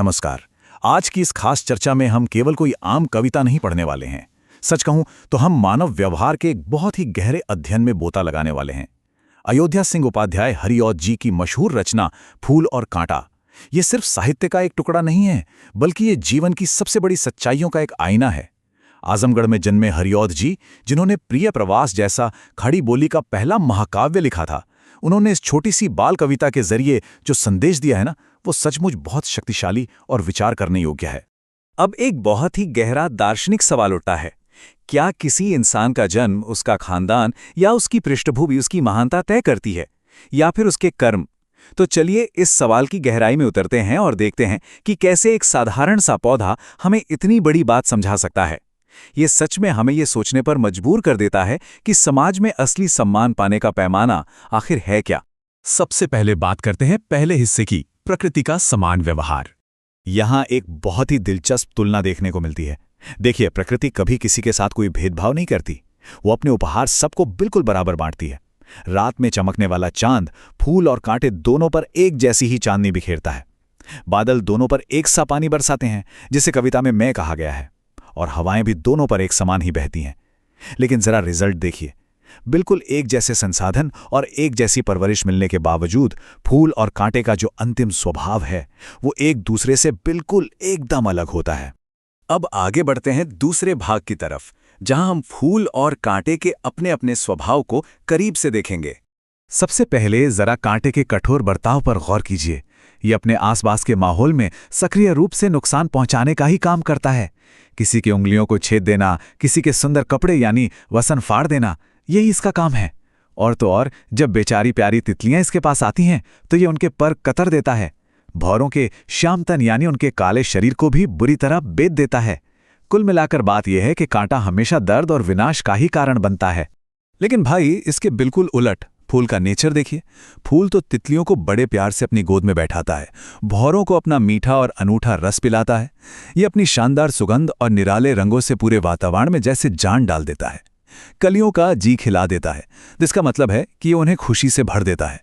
नमस्कार। आज की इस खास चर्चा में हम केवल कोई आम कविता नहीं पढ़ने वाले हैं। सच कहूं तो हम मानव व्यवहार के एक बहुत ही गहरे अध्ययन में बोता लगाने वाले हैं। अयोध्या सिंह उपाध्याय हरिऔध जी की मशहूर रचना फूल और कांटा, ये सिर्फ साहित्य का एक टुकड़ा नहीं है, बल्कि ये जीवन की सबसे बड़ी सच्चाइयों का एक आईना है। आजमगढ़ में जन्मे हरिऔध जी, जिन्होंने प्रिय प्रवास जैसा खड़ी बोली का पहला महाकाव्य लिखा था, उन्होंने इस छोटी सी बाल कविता के जरिए जो संदेश दिया है ना, वो सचमुच बहुत शक्तिशाली और विचार करने योग्य है। अब एक बहुत ही गहरा दार्शनिक सवाल उठता है, क्या किसी इंसान का जन्म, उसका खानदान या उसकी पृष्ठभूमि उसकी महानता तय करती है, या फिर उसके कर्म? तो चलिए इस सवाल की गहराई में उतरते हैं और देखते हैं कि कैसे एक साधारण सा पौधा हमें इतनी बड़ी बात समझा सकता है। ये सच में हमें ये सोचने पर मजबूर कर देता है कि समाज में असली सम्मान पाने का पैमाना आखिर है क्या। सबसे पहले बात करते हैं पहले हिस्से की, प्रकृति का समान व्यवहार। यहाँ एक बहुत ही दिलचस्प तुलना देखने को मिलती है। देखिए, प्रकृति कभी किसी के साथ कोई भेदभाव नहीं करती। वो अपने उपहार सबको बिल्कुल बराबर बांटती है। रात में चमकने वाला चांद फूल और कांटे दोनों पर एक जैसी ही चांदनी बिखेरता है। बादल दोनों पर एक सा पानी बरसाते हैं, जिसे कविता में मैं कहा गया है, और हवाएं भी दोनों पर एक समान ही बहती हैं। लेकिन जरा रिजल्ट देखिए, बिल्कुल एक जैसे संसाधन और एक जैसी परवरिश मिलने के बावजूद फूल और कांटे का जो अंतिम स्वभाव है, वो एक दूसरे से बिल्कुल एकदम अलग होता है। अब आगे बढ़ते हैं दूसरे भाग की तरफ, जहां हम फूल और कांटे के अपने अपने स्वभाव को करीब से देखेंगे। सबसे पहले जरा कांटे के कठोर बर्ताव पर गौर कीजिए। ये अपने आसपास के माहौल में सक्रिय रूप से नुकसान पहुंचाने का ही काम करता है। किसी की उंगलियों को छेद देना, किसी के सुंदर कपड़े यानी वसन फाड़ देना, यही इसका काम है। और तो और जब बेचारी प्यारी तितलियां इसके पास आती हैं तो ये उनके पर कतर देता है। भौरों के श्यामतन यानी उनके काले शरीर को भी बुरी तरह बेध देता है। कुल मिलाकर बात यह है कि कांटा हमेशा दर्द और विनाश का ही कारण बनता है। लेकिन भाई, इसके बिल्कुल उलट फूल का नेचर देखिए। फूल तो तितलियों को बड़े प्यार से अपनी गोद में बैठाता है, भौरों को अपना मीठा और अनूठा रस पिलाता है। ये अपनी शानदार सुगंध और निराले रंगों से पूरे वातावरण में जैसे जान डाल देता है। कलियों का जी खिला देता है, जिसका मतलब है कि ये उन्हें खुशी से भर देता है।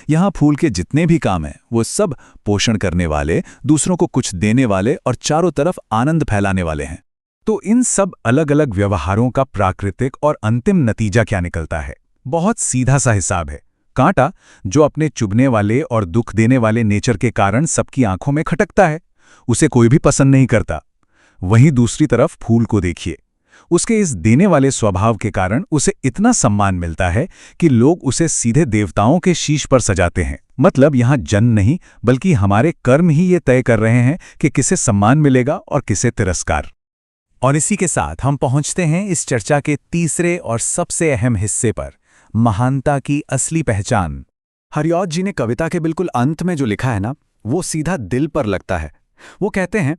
यहाँ फूल के जितने भी काम हैं, वो सब पोषण करने वाले, दूसरों को कुछ देने वाले और चारों तरफ आनंद फैलाने वाले हैं। तो इन सब अलग अलग व्यवहारों का प्राकृतिक और अंतिम नतीजा क्या निकलता है? बहुत सीधा सा हिसाब है। कांटा, जो अपने चुभने वाले और दुख देने वाले नेचर के कारण सबकी आंखों में खटकता है, उसे कोई भी पसंद नहीं करता। वहीं दूसरी तरफ फूल को देखिए। उसके इस देने वाले स्वभाव के कारण उसे इतना सम्मान मिलता है कि लोग उसे सीधे देवताओं के शीश पर सजाते हैं। मतलब यहाँ जन्म नहीं, बल्कि हमारे कर्म ही ये तय कर रहे हैं कि किसे सम्मान मिलेगा और किसे तिरस्कार। और इसी के साथ हम पहुंचते हैं इस चर्चा के तीसरे और सबसे अहम हिस्से पर, महानता की असली पहचान। हरिऔध जी ने कविता के बिल्कुल अंत में जो लिखा है ना, वो सीधा दिल पर लगता है। वो कहते हैं,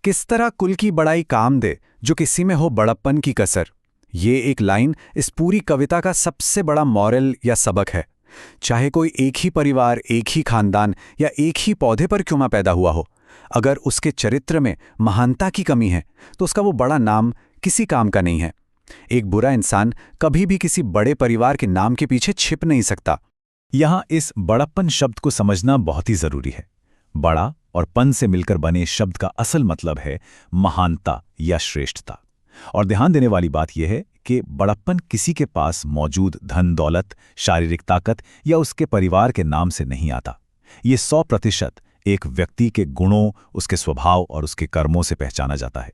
किस तरह कुल की बड़ाई काम दे जो किसी में हो बड़प्पन की कसर। ये एक लाइन इस पूरी कविता का सबसे बड़ा मॉरल या सबक है। चाहे कोई एक ही परिवार, एक ही खानदान या एक ही पौधे पर क्यों ना पैदा हुआ हो, अगर उसके चरित्र में महानता की कमी है तो उसका वो बड़ा नाम किसी काम का नहीं है। एक बुरा इंसान कभी भी किसी बड़े परिवार के नाम के पीछे छिप नहीं सकता। यहाँ इस बड़प्पन शब्द को समझना बहुत ही जरूरी है। बड़ा और पन से मिलकर बने शब्द का असल मतलब है महानता या श्रेष्ठता। और ध्यान देने वाली बात यह है कि बड़प्पन किसी के पास मौजूद धन दौलत, शारीरिक ताकत या उसके परिवार के नाम से नहीं आता। ये 100% एक व्यक्ति के गुणों, उसके स्वभाव और उसके कर्मों से पहचाना जाता है।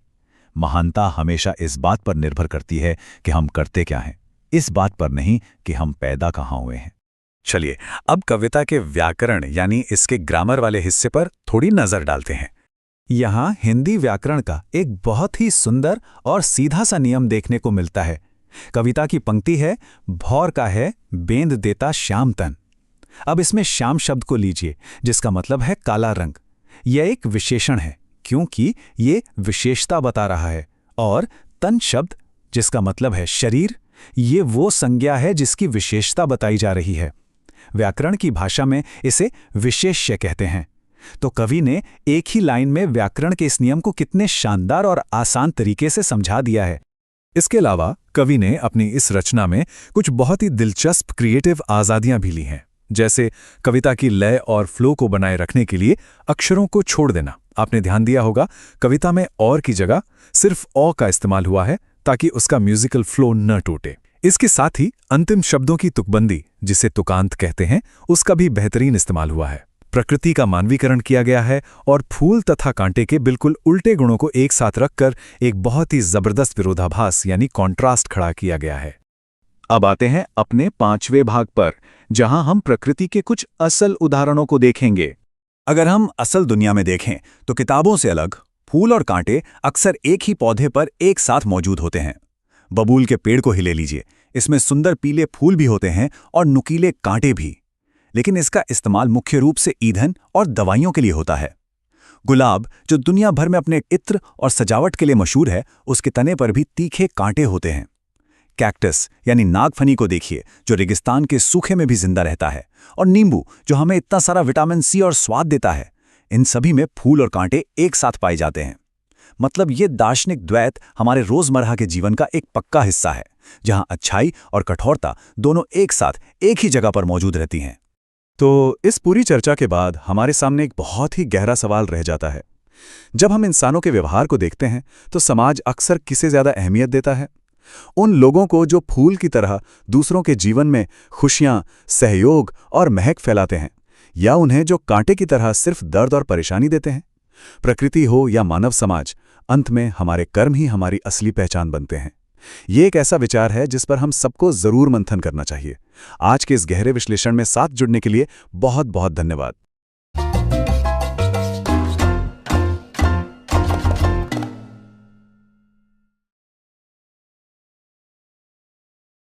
महानता हमेशा इस बात पर निर्भर करती है कि हम करते क्या हैं, इस बात पर नहीं कि हम पैदा कहाँ हुए हैं। चलिए अब कविता के व्याकरण यानी इसके ग्रामर वाले हिस्से पर थोड़ी नजर डालते हैं। यहाँ हिंदी व्याकरण का एक बहुत ही सुंदर और सीधा सा नियम देखने को मिलता है। कविता की पंक्ति है, भौर का है बेंद देता श्याम तन। अब इसमें श्याम शब्द को लीजिए, जिसका मतलब है काला रंग। यह एक विशेषण है क्योंकि ये विशेषता बता रहा है। और तन शब्द, जिसका मतलब है शरीर, ये वो संज्ञा है जिसकी विशेषता बताई जा रही है। व्याकरण की भाषा में इसे विशेष्य कहते हैं। तो कवि ने एक ही लाइन में व्याकरण के इस नियम को कितने शानदार और आसान तरीके से समझा दिया है। इसके अलावा कवि ने अपनी इस रचना में कुछ बहुत ही दिलचस्प क्रिएटिव आज़ादियां भी ली हैं। जैसे कविता की लय और फ्लो को बनाए रखने के लिए अक्षरों को छोड़ देना, आपने ध्यान दिया होगा, कविता में और की जगह सिर्फ औ का इस्तेमाल हुआ है ताकि उसका म्यूजिकल फ्लो न टूटे। इसके साथ ही अंतिम शब्दों की तुकबंदी, जिसे तुकांत कहते हैं, उसका भी बेहतरीन इस्तेमाल हुआ है। प्रकृति का मानवीकरण किया गया है और फूल तथा कांटे के बिल्कुल उल्टे गुणों को एक साथ रखकर एक बहुत ही जबरदस्त विरोधाभास यानी कॉन्ट्रास्ट खड़ा किया गया है। अब आते हैं अपने 5वें भाग पर, जहां हम प्रकृति के कुछ असल उदाहरणों को देखेंगे। अगर हम असल दुनिया में देखें तो किताबों से अलग फूल और कांटे अक्सर एक ही पौधे पर एक साथ मौजूद होते हैं। बबूल के पेड़ को ही ले लीजिए, इसमें सुंदर पीले फूल भी होते हैं और नुकीले कांटे भी, लेकिन इसका इस्तेमाल मुख्य रूप से ईंधन और दवाइयों के लिए होता है। गुलाब, जो दुनिया भर में अपने इत्र और सजावट के लिए मशहूर है, उसके तने पर भी तीखे कांटे होते हैं। कैक्टस यानी नागफनी को देखिए, जो रेगिस्तान के सूखे में भी जिंदा रहता है, और नींबू, जो हमें इतना सारा विटामिन सी और स्वाद देता है। इन सभी में फूल और कांटे एक साथ पाए जाते हैं। मतलब ये दार्शनिक द्वैत हमारे रोजमर्रा के जीवन का एक पक्का हिस्सा है, जहां अच्छाई और कठोरता दोनों एक साथ एक ही जगह पर मौजूद रहती हैं। तो इस पूरी चर्चा के बाद हमारे सामने एक बहुत ही गहरा सवाल रह जाता है। जब हम इंसानों के व्यवहार को देखते हैं तो समाज अक्सर किसे ज्यादा अहमियत देता है? उन लोगों को जो फूल की तरह दूसरों के जीवन में खुशियां, सहयोग और महक फैलाते हैं, या उन्हें जो कांटे की तरह सिर्फ दर्द और परेशानी देते हैं? प्रकृति हो या मानव समाज, अंत में हमारे कर्म ही हमारी असली पहचान बनते हैं। ये एक ऐसा विचार है जिस पर हम सबको जरूर मंथन करना चाहिए। आज के इस गहरे विश्लेषण में साथ जुड़ने के लिए बहुत बहुत धन्यवाद।